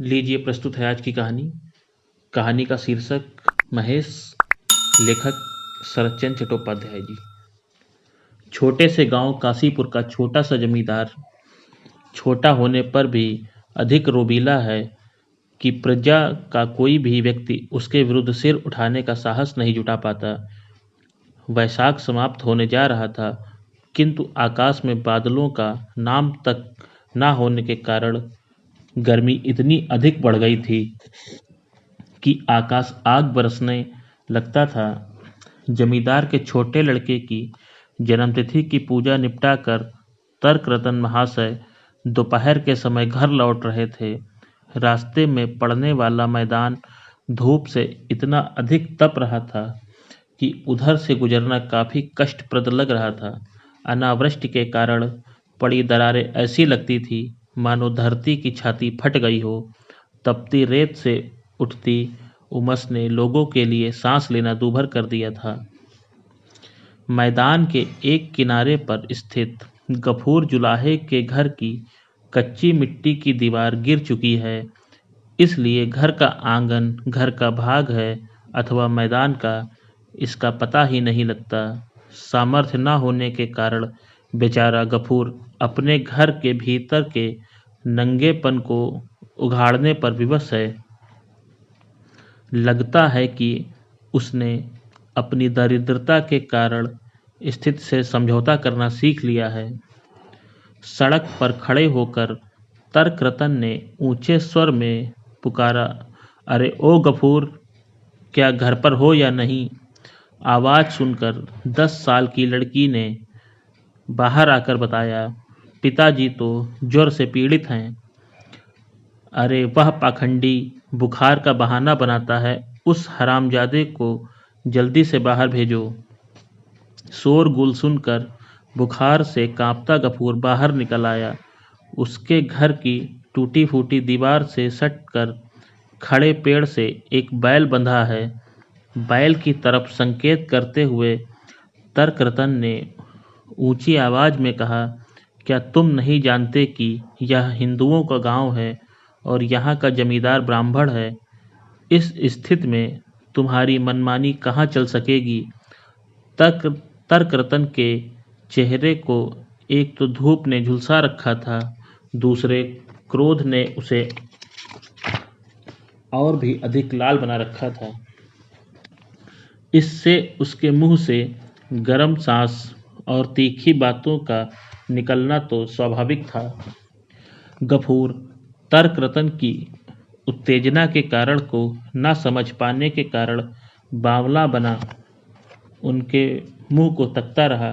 लीजिए प्रस्तुत है आज की कहानी। कहानी का शीर्षक महेश, लेखक शरतचंद्र चट्टोपाध्याय जी। छोटे से गांव काशीपुर का छोटा सा जमींदार छोटा होने पर भी अधिक रोबीला है कि प्रजा का कोई भी व्यक्ति उसके विरुद्ध सिर उठाने का साहस नहीं जुटा पाता। वैशाख समाप्त होने जा रहा था, किंतु आकाश में बादलों का नाम तक न होने के कारण गर्मी इतनी अधिक बढ़ गई थी कि आकाश आग बरसने लगता था। जमींदार के छोटे लड़के की जन्मतिथि की पूजा निपटाकर तर्करतन महाशय दोपहर के समय घर लौट रहे थे। रास्ते में पड़ने वाला मैदान धूप से इतना अधिक तप रहा था कि उधर से गुजरना काफी कष्टप्रद लग रहा था। अनावृष्टि के कारण पड़ी दरारें ऐसी लगती थी मानो धरती की छाती फट गई हो। तपती रेत से उठती उमस ने लोगों के लिए सांस लेना दूभर कर दिया था। मैदान के एक किनारे पर स्थित गफूर जुलाहे के घर की कच्ची मिट्टी की दीवार गिर चुकी है, इसलिए घर का आंगन घर का भाग है अथवा मैदान का, इसका पता ही नहीं लगता। सामर्थ्य न होने के कारण बेचारा गफूर अपने घर के भीतर के नंगेपन को उघाड़ने पर विवश है। लगता है कि उसने अपनी दरिद्रता के कारण स्थिति से समझौता करना सीख लिया है। सड़क पर खड़े होकर तर्करतन ने ऊंचे स्वर में पुकारा, अरे ओ गफूर, क्या घर पर हो या नहीं? आवाज सुनकर 10 साल की लड़की ने बाहर आकर बताया, पिताजी तो ज्वर से पीड़ित हैं। अरे वह पाखंडी बुखार का बहाना बनाता है, उस हरामजादे को जल्दी से बाहर भेजो। शोरगुल सुनकर बुखार से कांपता गफूर बाहर निकल आया। उसके घर की टूटी फूटी दीवार से सटकर खड़े पेड़ से एक बैल बंधा है। बैल की तरफ संकेत करते हुए तर्करतन ने ऊंची आवाज में कहा, क्या तुम नहीं जानते कि यह हिंदुओं का गांव है और यहाँ का जमींदार ब्राह्मण है? इस स्थिति में तुम्हारी मनमानी कहाँ चल सकेगी? तर्करतन के चेहरे को एक तो धूप ने झुलसा रखा था, दूसरे क्रोध ने उसे और भी अधिक लाल बना रखा था। इससे उसके मुंह से गर्म सांस और तीखी बातों का निकलना तो स्वाभाविक था। गफूर तर्करतन की उत्तेजना के कारण को न समझ पाने के कारण बावला बना उनके मुंह को तकता रहा।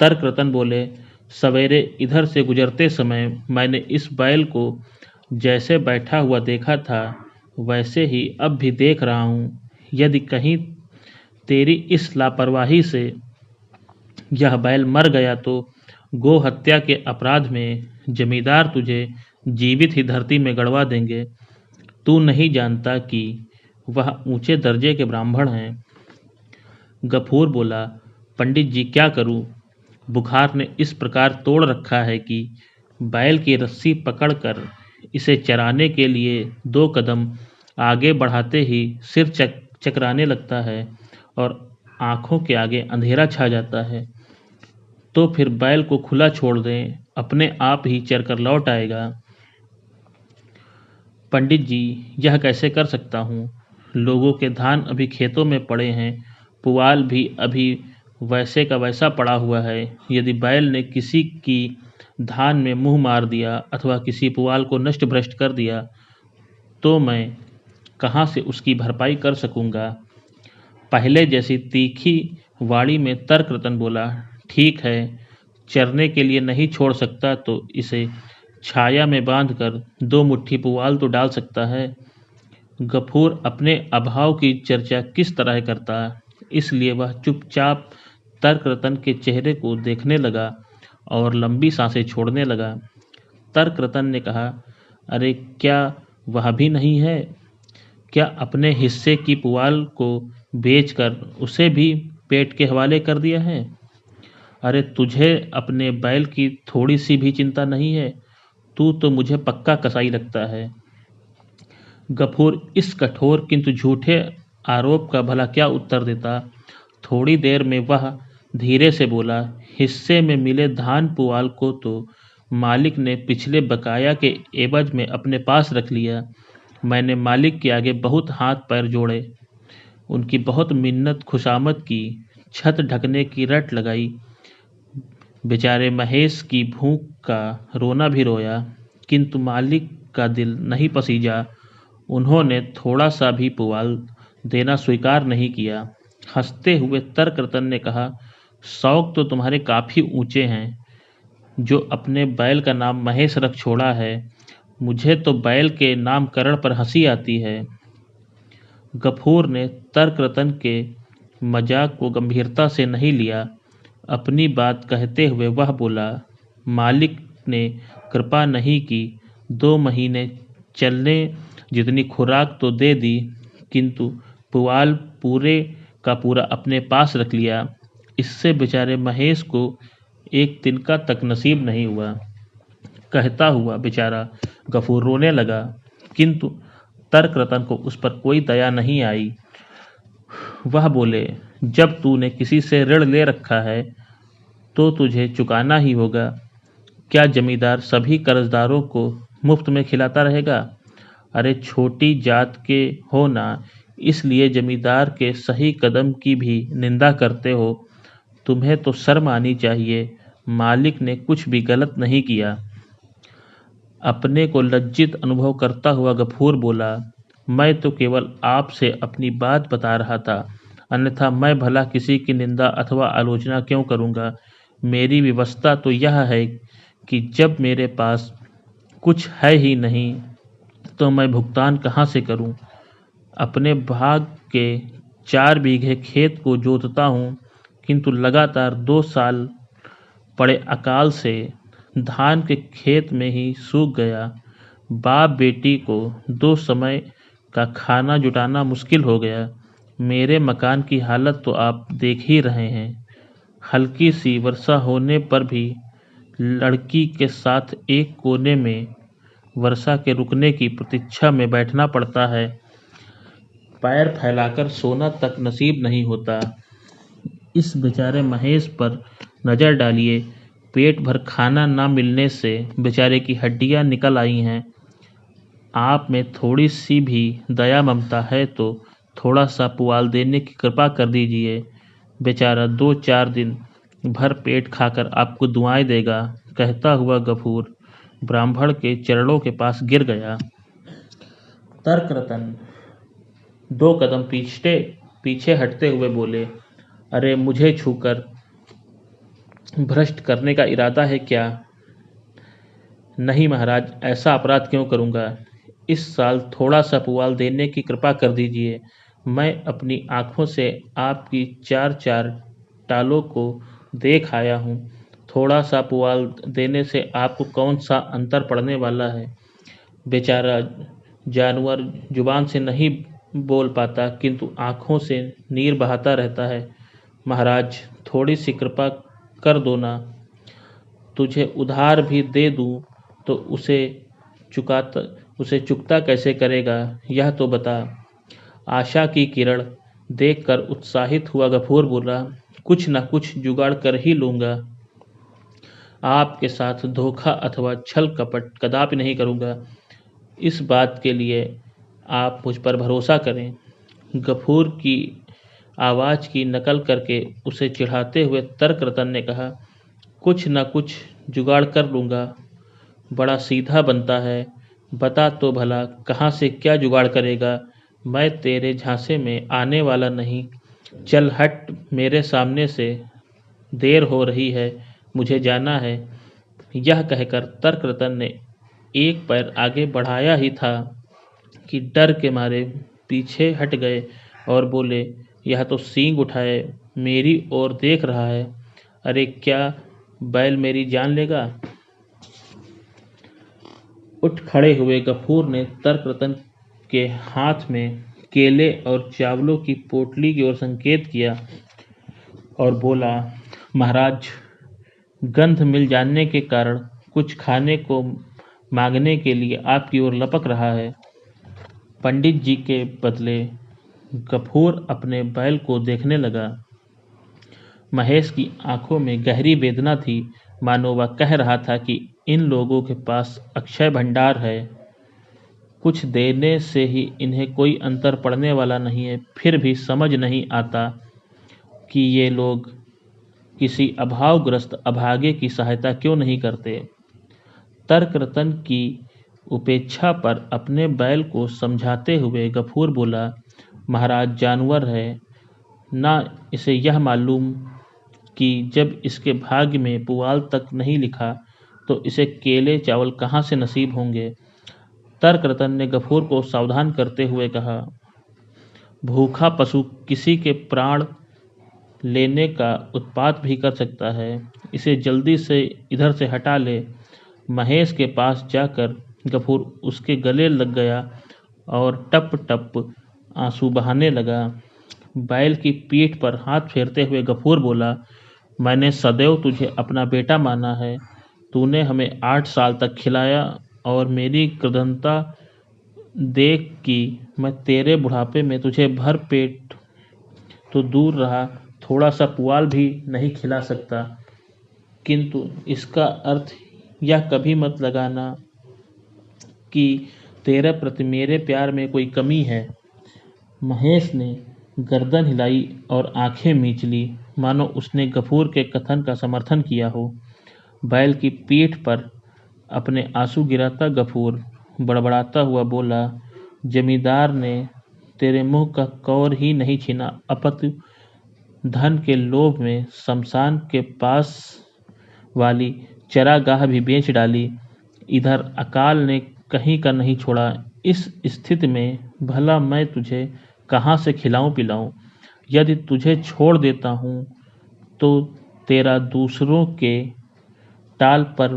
तर्करतन बोले, सवेरे इधर से गुजरते समय मैंने इस बैल को जैसे बैठा हुआ देखा था वैसे ही अब भी देख रहा हूँ। यदि कहीं तेरी इस लापरवाही से यह बैल मर गया तो गो हत्या के अपराध में जमींदार तुझे जीवित ही धरती में गड़वा देंगे। तू नहीं जानता कि वह ऊंचे दर्जे के ब्राह्मण हैं। गफूर बोला, पंडित जी क्या करूं? बुखार ने इस प्रकार तोड़ रखा है कि बैल की रस्सी पकड़कर इसे चराने के लिए 2 कदम आगे बढ़ाते ही सिर चकराने लगता है और आंखों के आगे अंधेरा छा जाता है। तो फिर बैल को खुला छोड़ दें, अपने आप ही चरकर लौट आएगा। पंडित जी यह कैसे कर सकता हूँ? लोगों के धान अभी खेतों में पड़े हैं, पुआल भी अभी वैसे का वैसा पड़ा हुआ है। यदि बैल ने किसी की धान में मुंह मार दिया अथवा किसी पुआल को नष्ट भ्रष्ट कर दिया तो मैं कहाँ से उसकी भरपाई कर सकूंगा? पहले जैसी तीखी वाणी में तर्करतन बोला, ठीक है, चरने के लिए नहीं छोड़ सकता तो इसे छाया में बांधकर 2 मुट्ठी पुआल तो डाल सकता है। गफूर अपने अभाव की चर्चा किस तरह करता, इसलिए वह चुपचाप तर्करतन के चेहरे को देखने लगा और लंबी सांसें छोड़ने लगा। तर्करतन ने कहा, अरे क्या वह भी नहीं है? क्या अपने हिस्से की पुआल को बेचकर उसे भी पेट के हवाले कर दिया है? अरे तुझे अपने बैल की थोड़ी सी भी चिंता नहीं है? तू तो मुझे पक्का कसाई लगता है। गफूर इस कठोर किंतु झूठे आरोप का भला क्या उत्तर देता। थोड़ी देर में वह धीरे से बोला, हिस्से में मिले धान पुआल को तो मालिक ने पिछले बकाया के एवज में अपने पास रख लिया। मैंने मालिक के आगे बहुत हाथ पैर जोड़े, उनकी बहुत मिन्नत खुशामद की, छत ढकने की रट लगाई। बेचारे महेश की भूख का रोना भी रोया, किंतु मालिक का दिल नहीं पसीजा। उन्होंने थोड़ा सा भी पुआल देना स्वीकार नहीं किया। हंसते हुए तर्करतन ने कहा, शौक तो तुम्हारे काफी ऊंचे हैं, जो अपने बैल का नाम महेश रख छोड़ा है। मुझे तो बैल के नामकरण पर हंसी आती है। गफूर ने तर्करतन के मजाक को गंभीरता से नहीं लिया। अपनी बात कहते हुए वह बोला, मालिक ने कृपा नहीं की, 2 महीने चलने जितनी खुराक तो दे दी, किंतु पुआल पूरे का पूरा अपने पास रख लिया। इससे बेचारे महेश को एक तिनका तक नसीब नहीं हुआ। कहता हुआ बेचारा गफूर रोने लगा, किंतु तर्करतन को उस पर कोई दया नहीं आई। वह बोले, जब तूने किसी से ऋण ले रखा है तो तुझे चुकाना ही होगा। क्या जमींदार सभी कर्जदारों को मुफ्त में खिलाता रहेगा? अरे छोटी जात के हो ना, इसलिए जमींदार के सही कदम की भी निंदा करते हो। तुम्हें तो शर्म आनी चाहिए, मालिक ने कुछ भी गलत नहीं किया। अपने को लज्जित अनुभव करता हुआ गफूर बोला, मैं तो केवल आपसे अपनी बात बता रहा था, अन्यथा मैं भला किसी की निंदा अथवा आलोचना क्यों करूँगा। मेरी व्यवस्था तो यह है कि जब मेरे पास कुछ है ही नहीं तो मैं भुगतान कहाँ से करूँ। अपने भाग के 4 बीघे खेत को जोतता हूँ, किंतु लगातार 2 साल पड़े अकाल से धान के खेत में ही सूख गया। बाप बेटी को 2 समय का खाना जुटाना मुश्किल हो गया। मेरे मकान की हालत तो आप देख ही रहे हैं। हल्की सी वर्षा होने पर भी लड़की के साथ एक कोने में वर्षा के रुकने की प्रतीक्षा में बैठना पड़ता है। पैर फैलाकर सोना तक नसीब नहीं होता। इस बेचारे महेश पर नज़र डालिए, पेट भर खाना ना मिलने से बेचारे की हड्डियां निकल आई हैं। आप में थोड़ी सी भी दया ममता है तो थोड़ा सा पुआल देने की कृपा कर दीजिए। बेचारा 2-4 दिन भर पेट खाकर आपको दुआएं देगा। कहता हुआ गफूर ब्राह्मण के चरणों के पास गिर गया। तर्करतन 2 कदम पीछे हटते हुए बोले, अरे मुझे छूकर भ्रष्ट करने का इरादा है क्या? नहीं महाराज, ऐसा अपराध क्यों करूँगा। इस साल थोड़ा सा पुआल देने की कृपा कर दीजिए। मैं अपनी आँखों से आपकी 4-4 टालों को देख आया हूँ। थोड़ा सा पुआल देने से आपको कौन सा अंतर पड़ने वाला है। बेचारा जानवर जुबान से नहीं बोल पाता, किंतु आँखों से नीर बहाता रहता है। महाराज थोड़ी सी कृपा कर दो ना। तुझे उधार भी दे दूँ तो उसे चुकता कैसे करेगा, यह तो बता। आशा की किरण देखकर उत्साहित हुआ गफूर बोला, कुछ न कुछ जुगाड़ कर ही लूँगा। आपके साथ धोखा अथवा छल कपट कदापि नहीं करूँगा। इस बात के लिए आप मुझ पर भरोसा करें। गफूर की आवाज़ की नकल करके उसे चिढ़ाते हुए तर्करतन ने कहा, कुछ न कुछ जुगाड़ कर लूँगा, बड़ा सीधा बनता है। बता तो भला कहाँ से क्या जुगाड़ करेगा। मैं तेरे झांसे में आने वाला नहीं। चल हट मेरे सामने से, देर हो रही है, मुझे जाना है। यह कहकर तर्करतन ने एक पैर आगे बढ़ाया ही था कि डर के मारे पीछे हट गए और बोले, यह तो सींग उठाए मेरी ओर देख रहा है। अरे क्या बैल मेरी जान लेगा। उठ खड़े हुए गफूर ने तर्करतन के हाथ में केले और चावलों की पोटली की ओर संकेत किया और बोला, महाराज गंध मिल जाने के कारण कुछ खाने को मांगने के लिए आपकी ओर लपक रहा है। पंडित जी के बदले गफूर अपने बैल को देखने लगा। महेश की आंखों में गहरी वेदना थी, मानो वह कह रहा था कि इन लोगों के पास अक्षय भंडार है, कुछ देने से ही इन्हें कोई अंतर पड़ने वाला नहीं है, फिर भी समझ नहीं आता कि ये लोग किसी अभावग्रस्त अभागे की सहायता क्यों नहीं करते। तर्करतन की उपेक्षा पर अपने बैल को समझाते हुए गफूर बोला, महाराज जानवर है ना, इसे यह मालूम कि जब इसके भाग्य में पुआल तक नहीं लिखा तो इसे केले चावल कहाँ से नसीब होंगे। तर्करतन ने गफूर को सावधान करते हुए कहा, भूखा पशु किसी के प्राण लेने का उत्पात भी कर सकता है, इसे जल्दी से इधर से हटा ले। महेश के पास जाकर गफूर उसके गले लग गया और टप टप आंसू बहाने लगा। बैल की पीठ पर हाथ फेरते हुए गफूर बोला, मैंने सदैव तुझे अपना बेटा माना है, तूने हमें 8 साल तक खिलाया और मेरी कृतज्ञता देख कि मैं तेरे बुढ़ापे में तुझे भर पेट तो दूर रहा, थोड़ा सा पुआल भी नहीं खिला सकता, किंतु इसका अर्थ यह कभी मत लगाना कि तेरे प्रति मेरे प्यार में कोई कमी है। महेश ने गर्दन हिलाई और आंखें मीच ली, मानो उसने गफूर के कथन का समर्थन किया हो। बैल की पीठ पर अपने आंसू गिराता गफूर बड़बड़ाता हुआ बोला, जमींदार ने तेरे मुंह का कौर ही नहीं छीना, अपत धन के लोभ में शमशान के पास वाली चरागाह भी बेच डाली, इधर अकाल ने कहीं का नहीं छोड़ा। इस स्थिति में भला मैं तुझे कहाँ से खिलाऊं पिलाऊं। यदि तुझे छोड़ देता हूँ तो तेरा दूसरों के टाल पर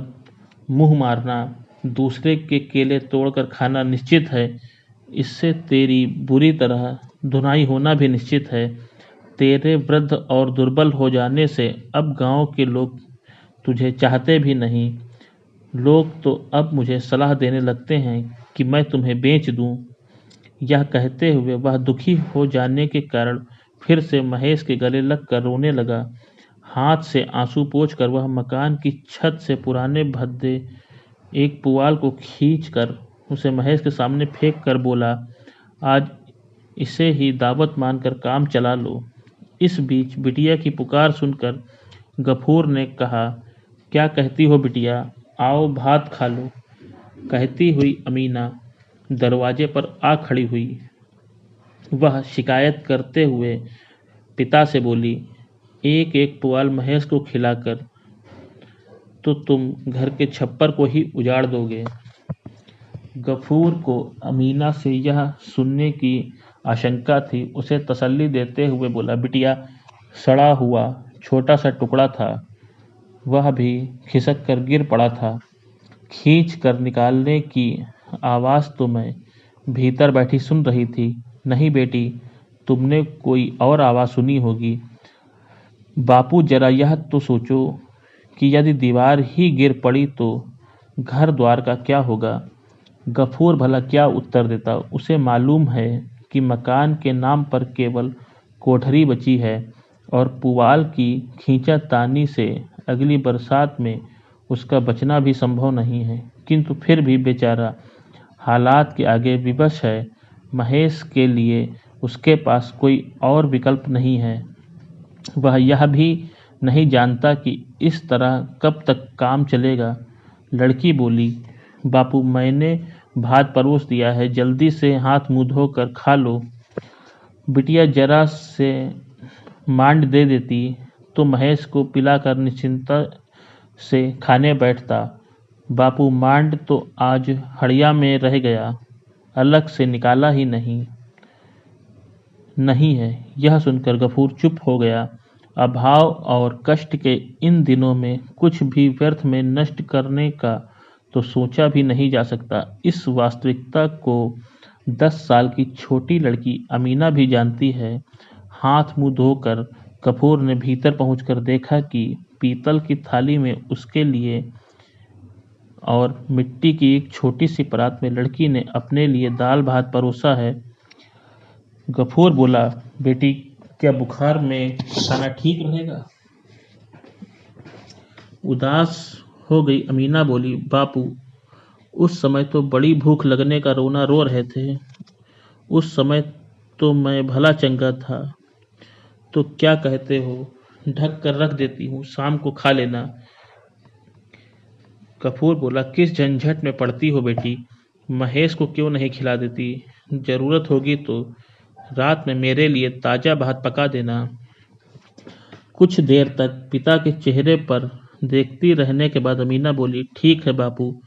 मुंह मारना, दूसरे के केले तोड़कर खाना निश्चित है, इससे तेरी बुरी तरह धुनाई होना भी निश्चित है। तेरे वृद्ध और दुर्बल हो जाने से अब गांव के लोग तुझे चाहते भी नहीं। लोग तो अब मुझे सलाह देने लगते हैं कि मैं तुम्हें बेच दूं। यह कहते हुए वह दुखी हो जाने के कारण फिर से महेश के गले लगकर रोने लगा। हाथ से आंसू पोंछकर वह मकान की छत से पुराने भद्दे एक पुआल को खींचकर उसे महेश के सामने फेंक कर बोला, आज इसे ही दावत मानकर काम चला लो। इस बीच बिटिया की पुकार सुनकर गफूर ने कहा, क्या कहती हो बिटिया, आओ भात खा लो। कहती हुई अमीना दरवाजे पर आ खड़ी हुई। वह शिकायत करते हुए पिता से बोली, एक एक पुआल महेश को खिलाकर तो तुम घर के छप्पर को ही उजाड़ दोगे। गफूर को अमीना से यह सुनने की आशंका थी। उसे तसल्ली देते हुए बोला, बिटिया सड़ा हुआ छोटा सा टुकड़ा था, वह भी खिसक कर गिर पड़ा था। खींच कर निकालने की आवाज़ तो मैं भीतर बैठी सुन रही थी। नहीं बेटी, तुमने कोई और आवाज़ सुनी होगी। बापू जरा यह तो सोचो कि यदि दीवार ही गिर पड़ी तो घर द्वार का क्या होगा। गफूर भला क्या उत्तर देता। उसे मालूम है कि मकान के नाम पर केवल कोठरी बची है और पुआल की खींचातानी से अगली बरसात में उसका बचना भी संभव नहीं है, किंतु फिर भी बेचारा हालात के आगे विवश है। महेश के लिए उसके पास कोई और विकल्प नहीं है। वह यह भी नहीं जानता कि इस तरह कब तक काम चलेगा। लड़की बोली, बापू मैंने भात परोस दिया है, जल्दी से हाथ मुंह धोकर खा लो। बिटिया जरा से मांड दे देती तो महेश को पिलाकर निश्चिंता से खाने बैठता। बापू मांड तो आज हड़िया में रह गया, अलग से निकाला ही नहीं है। यह सुनकर गफूर चुप हो गया। अभाव और कष्ट के इन दिनों में कुछ भी व्यर्थ में नष्ट करने का तो सोचा भी नहीं जा सकता। इस वास्तविकता को 10 साल की छोटी लड़की अमीना भी जानती है। हाथ मुंह धोकर गफूर ने भीतर पहुंचकर देखा कि पीतल की थाली में उसके लिए और मिट्टी की एक छोटी सी परात में लड़की ने अपने लिए दाल भात परोसा है। गफूर बोला, बेटी, क्या बुखार में खाना ठीक रहेगा? उदास हो गई अमीना बोली, बापू, उस समय तो बड़ी भूख लगने का रोना रो रहे थे। उस समय तो मैं भला चंगा था। तो क्या कहते हो, ढक कर रख देती हूँ, शाम को खा लेना। कपूर बोला, किस झंझट में पड़ती हो बेटी, महेश को क्यों नहीं खिला देती? जरूरत होगी तो रात में मेरे लिए ताजा भात पका देना। कुछ देर तक पिता के चेहरे पर देखती रहने के बाद अमीना बोली, ठीक है बापू,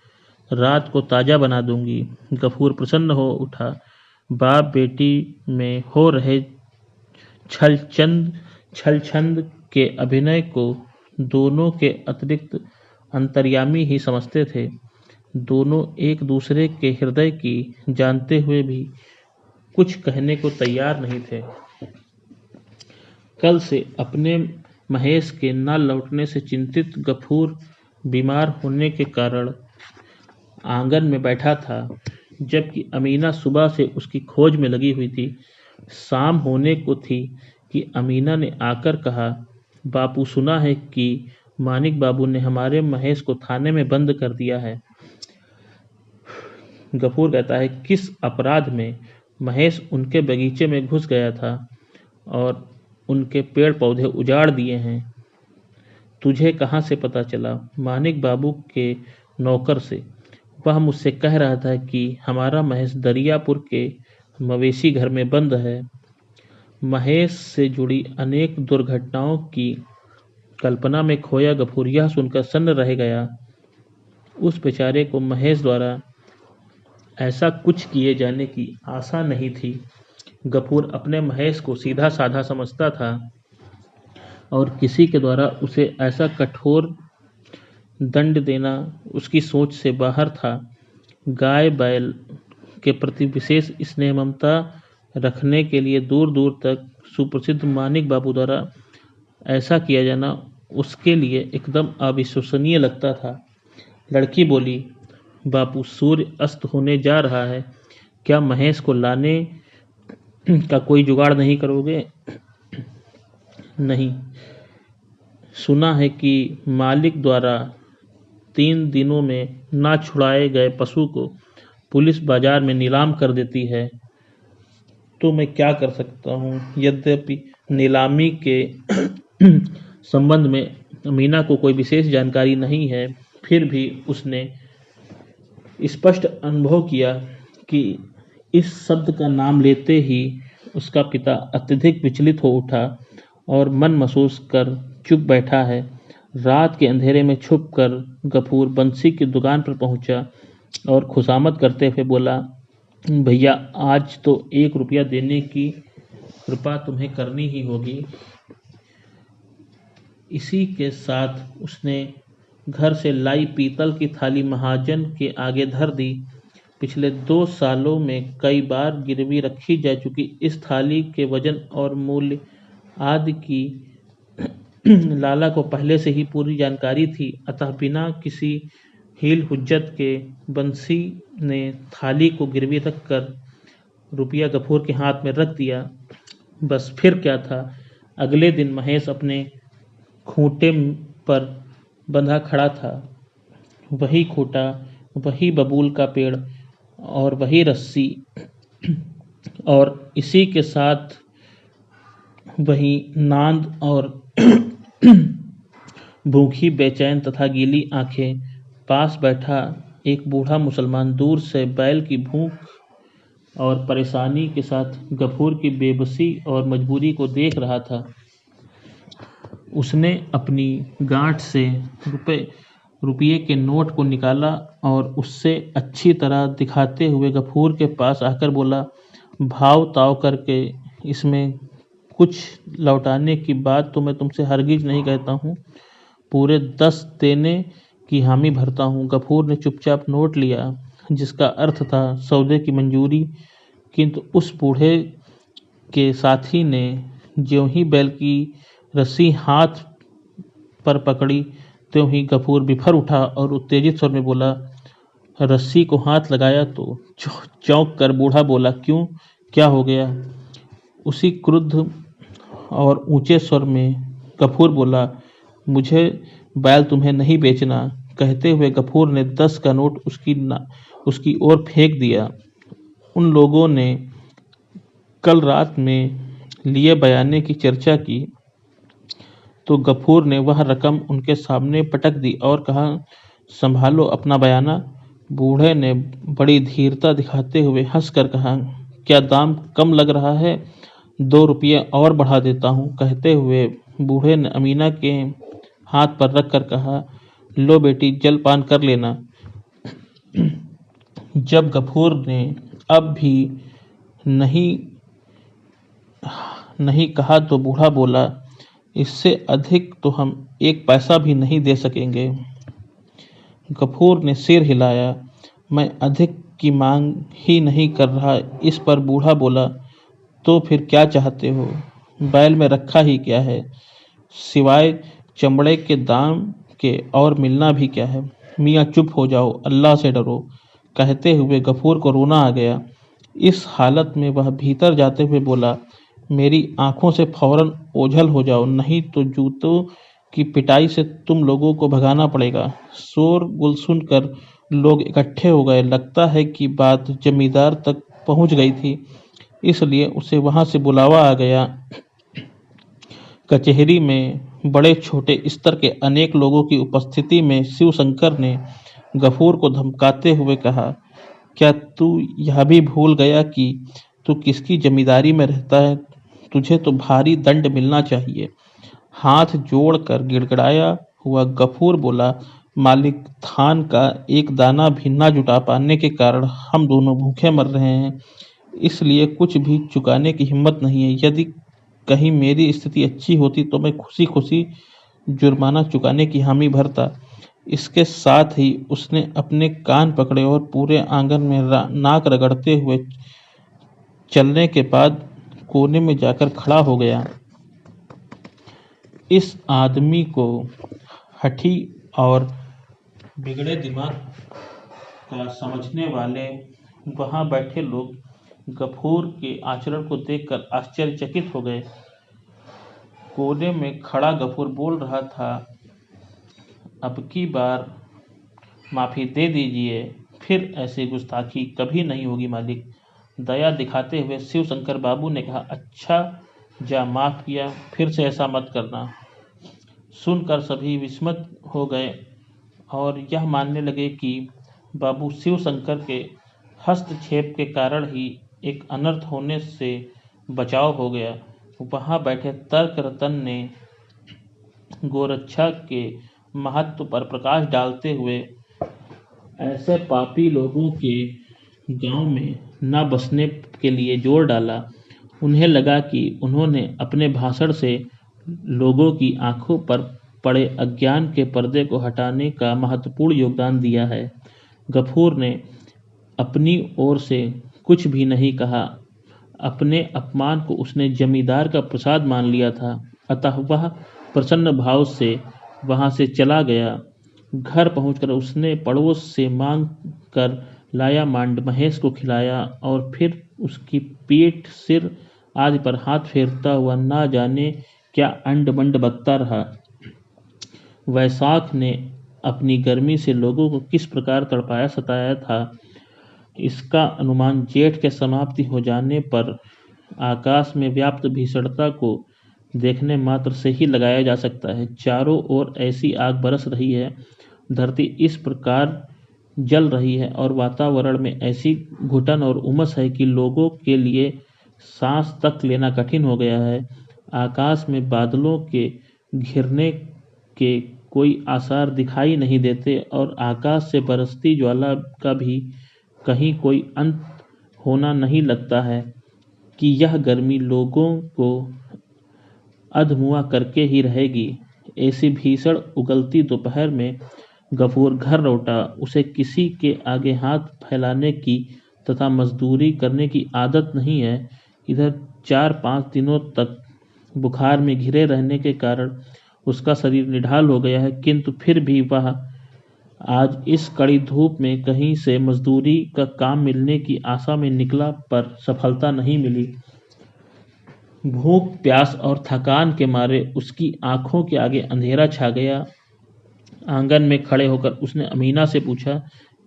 रात को ताजा बना दूंगी। गफूर प्रसन्न हो उठा। बाप बेटी में हो रहे छलछंद के अभिनय को दोनों के अतिरिक्त अंतर्यामी ही समझते थे। दोनों एक दूसरे के हृदय की जानते हुए भी कुछ कहने को तैयार नहीं थे। कल से अपने महेश के न लौटने से चिंतित गफूर बीमार होने के कारण आंगन में बैठा था, जबकि अमीना सुबह से उसकी खोज में लगी हुई थी। शाम होने को थी कि अमीना ने आकर कहा, बापू, सुना है कि मानिक बाबू ने हमारे महेश को थाने में बंद कर दिया है। गफूर कहता है, किस अपराध में? महेश उनके बगीचे में घुस गया था और उनके पेड़ पौधे उजाड़ दिए हैं। तुझे कहाँ से पता चला? मानिक बाबू के नौकर से। वह मुझसे कह रहा था कि हमारा महेश दरियापुर के मवेशी घर में बंद है। महेश से जुड़ी अनेक दुर्घटनाओं की कल्पना में खोया गफूर यह सुनकर सन्न रह गया। उस बेचारे को महेश द्वारा ऐसा कुछ किए जाने की आशा नहीं थी। गफूर अपने महेश को सीधा साधा समझता था और किसी के द्वारा उसे ऐसा कठोर दंड देना उसकी सोच से बाहर था। गाय बैल के प्रति विशेष स्नेह ममता रखने के लिए दूर दूर तक सुप्रसिद्ध मानिक बाबू द्वारा ऐसा किया जाना उसके लिए एकदम अविश्वसनीय लगता था। लड़की बोली, बापू, सूर्य अस्त होने जा रहा है, क्या महेश को लाने का कोई जुगाड़ नहीं करोगे? नहीं, सुना है कि मालिक द्वारा 3 दिनों में ना छुड़ाए गए पशु को पुलिस बाजार में नीलाम कर देती है। तो मैं क्या कर सकता हूँ? यद्यपि नीलामी के संबंध में मीना को कोई विशेष जानकारी नहीं है, फिर भी उसने स्पष्ट अनुभव किया कि इस शब्द का नाम लेते ही उसका पिता अत्यधिक विचलित हो उठा और मन महसूस कर चुप बैठा है। रात के अंधेरे में छुपकर गफूर बंसी की दुकान पर पहुंचा और खुशामद करते हुए बोला, भैया, आज तो 1 रुपया देने की कृपा तुम्हें करनी ही होगी। इसी के साथ उसने घर से लाई पीतल की थाली महाजन के आगे धर दी। पिछले 2 सालों में कई बार गिरवी रखी जा चुकी इस थाली के वजन और मूल्य आदि की लाला को पहले से ही पूरी जानकारी थी, अतः बिना किसी हील हुज्जत के बंसी ने थाली को गिरवी रखकर रुपया गफूर के हाथ में रख दिया। बस फिर क्या था, अगले दिन महेश अपने खूंटे पर बंधा खड़ा था। वही खूंटा, वही बबूल का पेड़ और वही रस्सी, और इसी के साथ वही नांद और भूखी, बेचैन तथा गीली आंखें। पास बैठा एक बूढ़ा मुसलमान दूर से बैल की भूख और परेशानी के साथ गफूर की बेबसी और मजबूरी को देख रहा था। उसने अपनी गांठ से रुपये के नोट को निकाला और उससे अच्छी तरह दिखाते हुए गफूर के पास आकर बोला, भाव ताव करके इसमें कुछ लौटाने की बात तो मैं तुमसे हरगिज नहीं कहता हूँ, पूरे 10 देने की हामी भरता हूँ। गफूर ने चुपचाप नोट लिया, जिसका अर्थ था सौदे की मंजूरी, किंतु उस बूढ़े के साथी ने ज्यों ही बैल की रस्सी हाथ पर पकड़ी, त्यों ही गफूर बिफर उठा और उत्तेजित स्वर में बोला, रस्सी को हाथ लगाया तो चौंक कर बूढ़ा बोला, क्यों, क्या हो गया? उसी क्रुद्ध और ऊंचे स्वर में गफूर बोला, मुझे बैल तुम्हें नहीं बेचना। कहते हुए गफूर ने 10 का नोट उसकी ओर फेंक दिया। उन लोगों ने कल रात में लिए बयाने की चर्चा की तो गफूर ने वह रकम उनके सामने पटक दी और कहा, संभालो अपना बयाना। बूढ़े ने बड़ी धीरता दिखाते हुए हंसकर कहा, क्या दाम कम लग रहा है? 2 रुपये और बढ़ा देता हूँ। कहते हुए बूढ़े ने अमीना के हाथ पर रख कर कहा, लो बेटी, जलपान कर लेना। जब गफूर ने अब भी नहीं कहा तो बूढ़ा बोला, इससे अधिक तो हम 1 पैसा भी नहीं दे सकेंगे। गफूर ने सिर हिलाया, मैं अधिक की मांग ही नहीं कर रहा। इस पर बूढ़ा बोला, तो फिर क्या चाहते हो? बैल में रखा ही क्या है, सिवाय चमड़े के दाम के, और मिलना भी क्या है? मियाँ चुप हो जाओ, अल्लाह से डरो। कहते हुए गफूर को रोना आ गया। इस हालत में वह भीतर जाते हुए बोला, मेरी आंखों से फौरन ओझल हो जाओ, नहीं तो जूतों की पिटाई से तुम लोगों को भगाना पड़ेगा। शोरगुल सुनकर लोग इकट्ठे हो गए। लगता है कि बात जमींदार तक पहुंच गई थी, इसलिए उसे वहां से बुलावा आ गया। कचहरी में बड़े छोटे स्तर के अनेक लोगों की उपस्थिति में शिवशंकर ने गफूर को धमकाते हुए कहा, क्या तू यह भी भूल गया कि तू किसकी जमींदारी में रहता है? तुझे तो भारी दंड मिलना चाहिए। हाथ जोड़कर गिड़गिड़ाया हुआ गफूर बोला, मालिक, धान का एक दाना भी ना जुटा पाने के कारण हम दोनों भूखे मर रहे हैं, इसलिए कुछ भी चुकाने की हिम्मत नहीं है। यदि कहीं मेरी स्थिति अच्छी होती तो मैं खुशी खुशी जुर्माना चुकाने की हामी भरता। इसके साथ ही उसने अपने कान पकड़े और पूरे आंगन में नाक रगड़ते हुए चलने के बाद कोने में जाकर खड़ा हो गया। इस आदमी को हठी और बिगड़े दिमाग का समझने वाले वहां बैठे लोग गफूर के आचरण को देखकर आश्चर्यचकित हो गए। कोने में खड़ा गफूर बोल रहा था, अब की बार माफी दे दीजिए, फिर ऐसी गुस्ताखी कभी नहीं होगी मालिक। दया दिखाते हुए शिवशंकर बाबू ने कहा, अच्छा, जा, माफ किया, फिर से ऐसा मत करना। सुनकर सभी विस्मित हो गए और यह मानने लगे कि बाबू शिवशंकर के हस्तक्षेप के कारण ही एक अनर्थ होने से बचाव हो गया। वहां बैठे तर्क रतन ने गोरक्षा के महत्व पर प्रकाश डालते हुए ऐसे पापी लोगों के गांव में न बसने के लिए जोर डाला। उन्हें लगा कि उन्होंने अपने भाषण से लोगों की आंखों पर पड़े अज्ञान के पर्दे को हटाने का महत्वपूर्ण योगदान दिया है। गफूर ने अपनी ओर से कुछ भी नहीं कहा। अपने अपमान को उसने जमींदार का प्रसाद मान लिया था, अतः वह प्रसन्न भाव से वहां से चला गया। घर पहुंचकर उसने पड़ोस से मांग कर लाया मांड महेश को खिलाया और फिर उसकी पीठ, सिर आदि पर हाथ फेरता हुआ ना जाने क्या अंड बंड बकता रहा। वैशाख ने अपनी गर्मी से लोगों को किस प्रकार तड़पाया सताया था, इसका अनुमान जेठ के समाप्ति हो जाने पर आकाश में व्याप्त भीषणता को देखने मात्र से ही लगाया जा सकता है। चारों ओर ऐसी आग बरस रही है, धरती इस प्रकार जल रही है और वातावरण में ऐसी घुटन और उमस है कि लोगों के लिए सांस तक लेना कठिन हो गया है। आकाश में बादलों के घिरने के कोई आसार दिखाई नहीं देते और आकाश से बरसती ज्वाला का भी कहीं कोई अंत होना नहीं लगता है कि यह गर्मी लोगों को अधमुआ करके ही रहेगी। ऐसी भीषण उगलती दोपहर में गफूर घर लौटा। उसे किसी के आगे हाथ फैलाने की तथा मजदूरी करने की आदत नहीं है। इधर 4-5 दिनों तक बुखार में घिरे रहने के कारण उसका शरीर निढाल हो गया है, किंतु फिर भी वह आज इस कड़ी धूप में कहीं से मजदूरी का काम मिलने की आशा में निकला, पर सफलता नहीं मिली। भूख, प्यास और थकान के मारे उसकी आंखों के आगे अंधेरा छा गया। आंगन में खड़े होकर उसने अमीना से पूछा,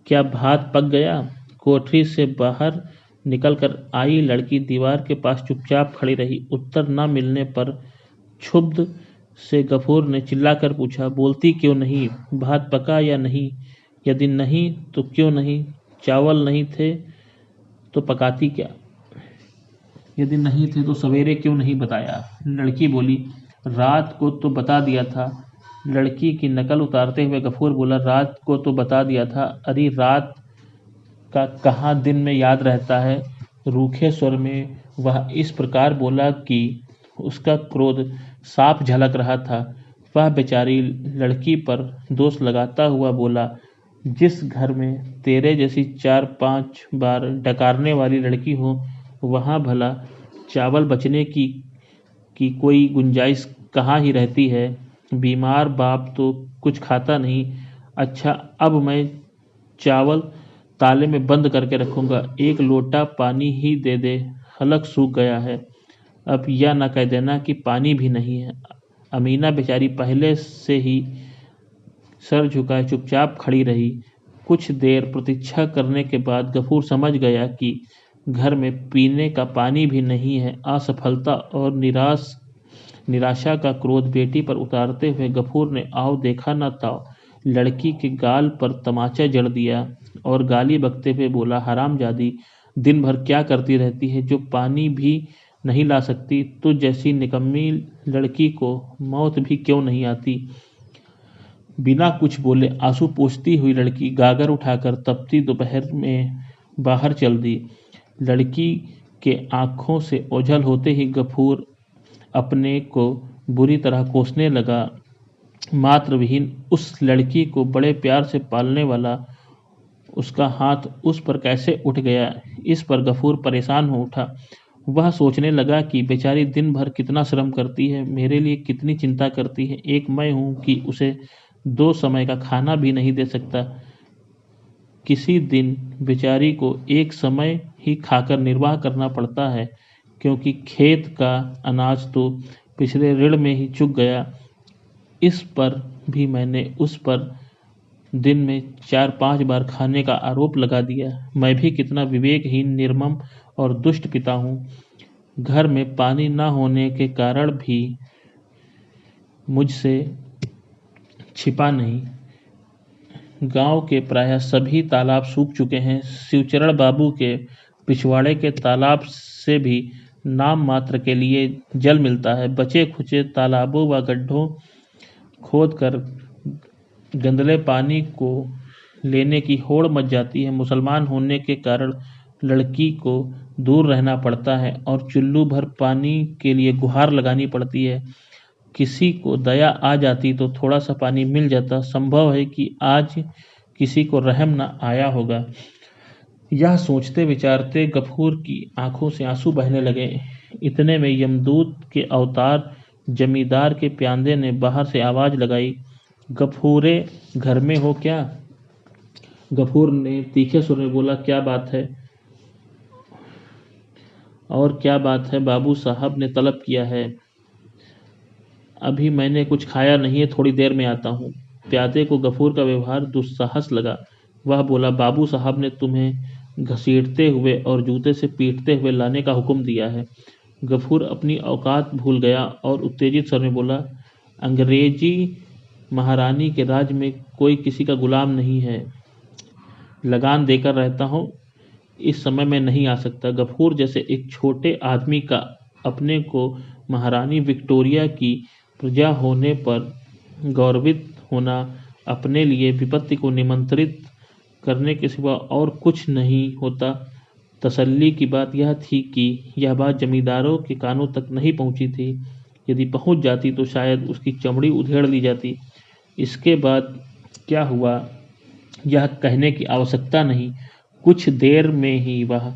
क्या भात पक गया? कोठरी से बाहर निकलकर आई लड़की दीवार के पास चुपचाप खड़ी रही। उत्तर न मिलने पर क्षुब्ध से गफूर ने चिल्लाकर पूछा, बोलती क्यों नहीं? भात पका या नहीं? यदि नहीं तो क्यों नहीं? चावल नहीं थे तो पकाती क्या? यदि नहीं थे तो सवेरे क्यों नहीं बताया? लड़की बोली, रात को तो बता दिया था। लड़की की नकल उतारते हुए गफूर बोला, रात को तो बता दिया था। अरे रात का कहाँ दिन में याद रहता है? रूखे स्वर में वह इस प्रकार बोला कि उसका क्रोध साफ झलक रहा था। वह बेचारी लड़की पर दोष लगाता हुआ बोला, जिस घर में तेरे जैसी 4-5 बार डकारने वाली लड़की हो, वहाँ भला चावल बचने की कोई गुंजाइश कहाँ ही रहती है? बीमार बाप तो कुछ खाता नहीं। अच्छा, अब मैं चावल ताले में बंद करके रखूंगा। एक लोटा पानी ही दे दे, हलक सूख गया है। अब यह न कह देना कि पानी भी नहीं है। अमीना बेचारी पहले से ही सर झुकाए चुपचाप खड़ी रही। कुछ देर प्रतीक्षा करने के बाद गफूर समझ गया कि घर में पीने का पानी भी नहीं है। असफलता और निराशा का क्रोध बेटी पर उतारते हुए गफूर ने आओ देखा न ताओ लड़की के गाल पर तमाचा जड़ दिया और गाली बकते हुए बोला, हरामजादी, दिन भर क्या करती रहती है जो पानी भी नहीं ला सकती? तुझ जैसी निकम्मी लड़की को मौत भी क्यों नहीं आती? बिना कुछ बोले आंसू पोंछती हुई लड़की गागर उठाकर तपती दोपहर में बाहर चल दी। लड़की के आंखों से ओझल होते ही गफूर अपने को बुरी तरह कोसने लगा। मातृविहीन उस लड़की को बड़े प्यार से पालने वाला उसका हाथ उस पर कैसे उठ गया, इस पर गफूर परेशान हो उठा। वह सोचने लगा कि बेचारी दिन भर कितना श्रम करती है, मेरे लिए कितनी चिंता करती है। एक मैं हूँ कि उसे 2 समय का खाना भी नहीं दे सकता। किसी दिन बेचारी को एक समय ही खाकर निर्वाह करना पड़ता है, क्योंकि खेत का अनाज तो पिछले ऋण में ही चुक गया। इस पर भी मैंने उस पर दिन में 4-5 बार खाने का आरोप लगा दिया। मैं भी कितना विवेकहीन, निर्मम और दुष्ट पिता हूँ। घर में पानी न होने के कारण भी मुझसे छिपा नहीं। गांव के प्रायः सभी तालाब सूख चुके हैं। शिवचरण बाबू के पिछवाड़े के तालाब से भी नाम मात्र के लिए जल मिलता है। बचे खुचे तालाबों व गड्ढों खोदकर गंदले पानी को लेने की होड़ मच जाती है। मुसलमान होने के कारण लड़की को दूर रहना पड़ता है और चुल्लू भर पानी के लिए गुहार लगानी पड़ती है। किसी को दया आ जाती तो थोड़ा सा पानी मिल जाता। संभव है कि आज किसी को रहम न आया होगा। यह सोचते विचारते गफूर की आंखों से आंसू बहने लगे। इतने में यमदूत के अवतार जमींदार के प्यादे ने बाहर से आवाज लगाई, गफूरे, घर में हो क्या? गफूर ने तीखे सुर में बोला, क्या बात है? और क्या बात है? बाबू साहब ने तलब किया है। अभी मैंने कुछ खाया नहीं है, थोड़ी देर में आता हूँ। प्यादे को गफूर का व्यवहार दुस्साहस लगा। वह बोला, बाबू साहब ने तुम्हें घसीटते हुए और जूते से पीटते हुए लाने का हुक्म दिया है। गफूर अपनी औकात भूल गया और उत्तेजित स्वर में बोला, अंग्रेजी महारानी के राज में कोई किसी का गुलाम नहीं है। लगान देकर रहता हूँ, इस समय मैं नहीं आ सकता। गफूर जैसे एक छोटे आदमी का अपने को महारानी विक्टोरिया की प्रजा होने पर गौरवित होना अपने लिए विपत्ति को निमंत्रित करने के सिवा और कुछ नहीं होता। तसल्ली की बात यह थी कि यह बात जमींदारों के कानों तक नहीं पहुंची थी। यदि पहुंच जाती तो शायद उसकी चमड़ी उधेड़ ली जाती। इसके बाद क्या हुआ यह कहने की आवश्यकता नहीं। कुछ देर में ही वह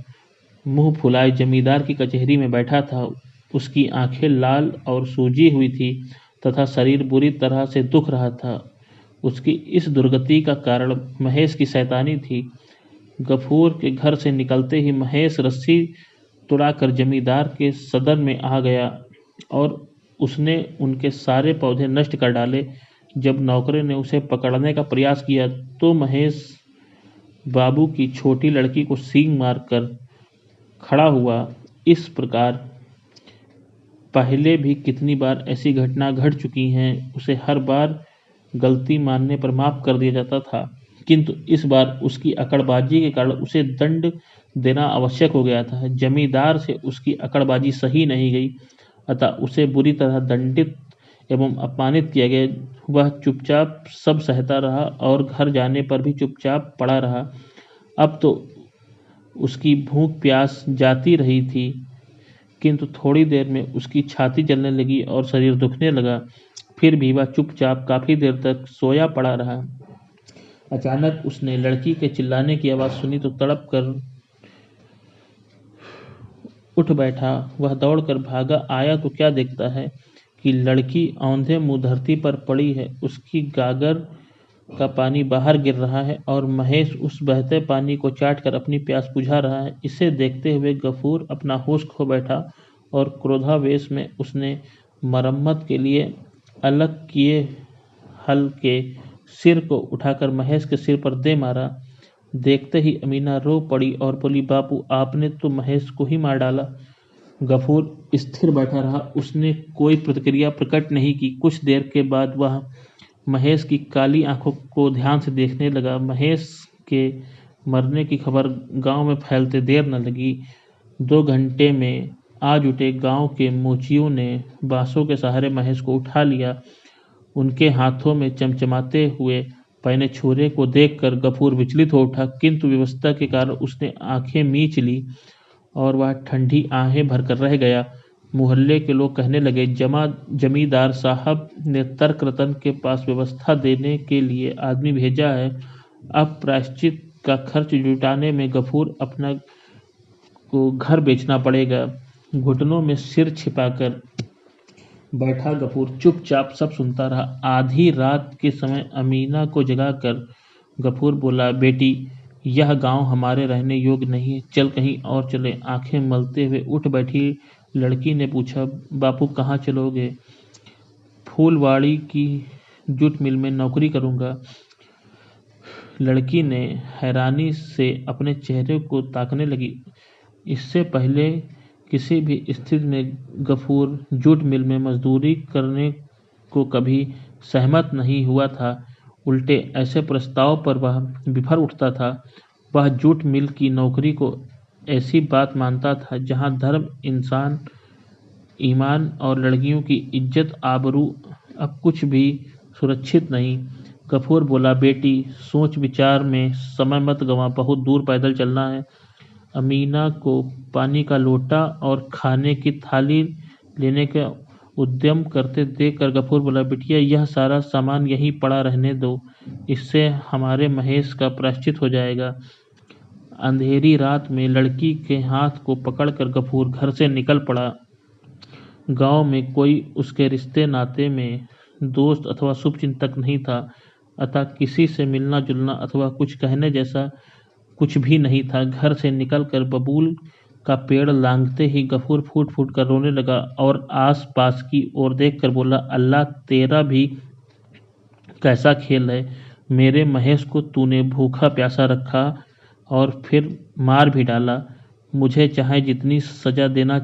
मुंह फुलाए जमींदार की कचहरी में बैठा था। उसकी आंखें लाल और सूजी हुई थी तथा शरीर बुरी तरह से दुख रहा था। उसकी इस दुर्गति का कारण महेश की शैतानी थी। गफूर के घर से निकलते ही महेश रस्सी तुड़ाकर जमींदार के सदन में आ गया और उसने उनके सारे पौधे नष्ट कर डाले। जब नौकरों ने उसे पकड़ने का प्रयास किया तो महेश बाबू की छोटी लड़की को सींग मारकर खड़ा हुआ। इस प्रकार पहले भी कितनी बार ऐसी घटना घट चुकी हैं। उसे हर बार गलती मानने पर माफ कर दिया जाता था, किंतु इस बार उसकी अकड़बाजी के कारण उसे दंड देना आवश्यक हो गया था। जमींदार से उसकी अकड़बाजी सही नहीं गई, अतः उसे बुरी तरह दंडित एवं अपमानित किया गया। वह चुपचाप सब सहता रहा और घर जाने पर भी चुपचाप पड़ा रहा। अब तो उसकी भूख प्यास जाती रही थी, किंतु थोड़ी देर में उसकी छाती जलने लगी और शरीर दुखने लगा। फिर भी वह चुपचाप काफी देर तक सोया पड़ा रहा। अचानक उसने लड़की के चिल्लाने की आवाज सुनी तो तड़प कर उठ बैठा। वह दौड़कर भागा आया तो क्या देखता है कि लड़की औंधे मुंह धरती पर पड़ी है। उसकी गागर का पानी बाहर गिर रहा है और महेश उस बहते पानी को चाटकर अपनी प्यास बुझा रहा है। इसे देखते हुए गफूर अपना होश खो बैठा और क्रोधावेश में उसने मरम्मत के लिए अलग किए हल के सिर को उठाकर महेश के सिर पर दे मारा। देखते ही अमीना रो पड़ी और बोली, बापू आपने तो महेश को ही मार डाला। गफूर स्थिर बैठा रहा, उसने कोई प्रतिक्रिया प्रकट नहीं की। कुछ देर के बाद वह महेश की काली आंखों को ध्यान से देखने लगा। महेश के मरने की खबर गांव में फैलते देर न लगी। 2 घंटे में आ जुटे गांव के मोचियों ने बांसों के सहारे महेश को उठा लिया। उनके हाथों में चमचमाते हुए पहने छुरे को देखकर गफूर विचलित हो उठा, किंतु व्यवस्था के कारण उसने आंखें मीच ली और वह ठंडी आहें भरकर रह गया। मोहल्ले के लोग कहने लगे, जमींदार साहब ने तर्क रतन के पास व्यवस्था देने के लिए आदमी भेजा है। अब प्रायश्चित का खर्च जुटाने में गफूर अपना को घर बेचना पड़ेगा। घुटनों में सिर छिपाकर बैठा गफूर चुपचाप सब सुनता रहा। आधी रात के समय अमीना को जगाकर गफूर बोला, बेटी यह गांव हमारे रहने योग्य नहीं है, चल कहीं और चले। आंखें मलते हुए उठ बैठी लड़की ने पूछा, बापू कहाँ चलोगे? फूलवाड़ी की जूट मिल में नौकरी करूंगा। लड़की ने हैरानी से अपने चेहरे को ताकने लगी। इससे पहले किसी भी स्थिति में गफूर जूट मिल में मजदूरी करने को कभी सहमत नहीं हुआ था। उल्टे ऐसे प्रस्ताव पर वह बिफर उठता था। वह जूट मिल की नौकरी को ऐसी बात मानता था जहां धर्म, इंसान, ईमान और लड़कियों की इज्जत आबरू अब कुछ भी सुरक्षित नहीं। गफूर बोला, बेटी सोच विचार में समय मत गंवा, बहुत दूर पैदल चलना है। अमीना को पानी का लोटा और खाने की थाली लेने का उद्यम करते देखकर गफूर बोला, बिटिया यह सारा सामान यहीं पड़ा रहने दो, इससे हमारे महेश का प्रायश्चित हो जाएगा। अंधेरी रात में लड़की के हाथ को पकड़कर गफूर घर से निकल पड़ा। गांव में कोई उसके रिश्ते नाते में दोस्त अथवा शुभचिंतक नहीं था, अतः किसी से मिलना जुलना अथवा कुछ कहने जैसा कुछ भी नहीं था। घर से निकलकर बबूल का पेड़ लांघते ही गफूर फूट फूट कर रोने लगा और आस पास की ओर देखकर बोला, अल्लाह तेरा भी कैसा खेल है। मेरे महेश को तूने भूखा प्यासा रखा और फिर मार भी डाला। मुझे चाहे जितनी सजा देना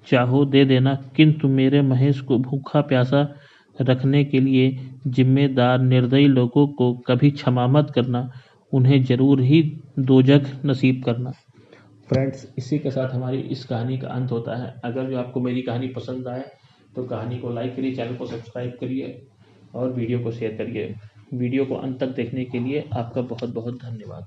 चाहो दे देना, किंतु मेरे महेश को भूखा प्यासा रखने के लिए जिम्मेदार निर्दयी लोगों को कभी क्षमा मत करना, उन्हें जरूर ही दोजख नसीब करना। फ्रेंड्स, इसी के साथ हमारी इस कहानी का अंत होता है। अगर जो आपको मेरी कहानी पसंद आए तो कहानी को लाइक करिए, चैनल को सब्सक्राइब करिए और वीडियो को शेयर करिए। वीडियो को अंत तक देखने के लिए आपका बहुत बहुत धन्यवाद।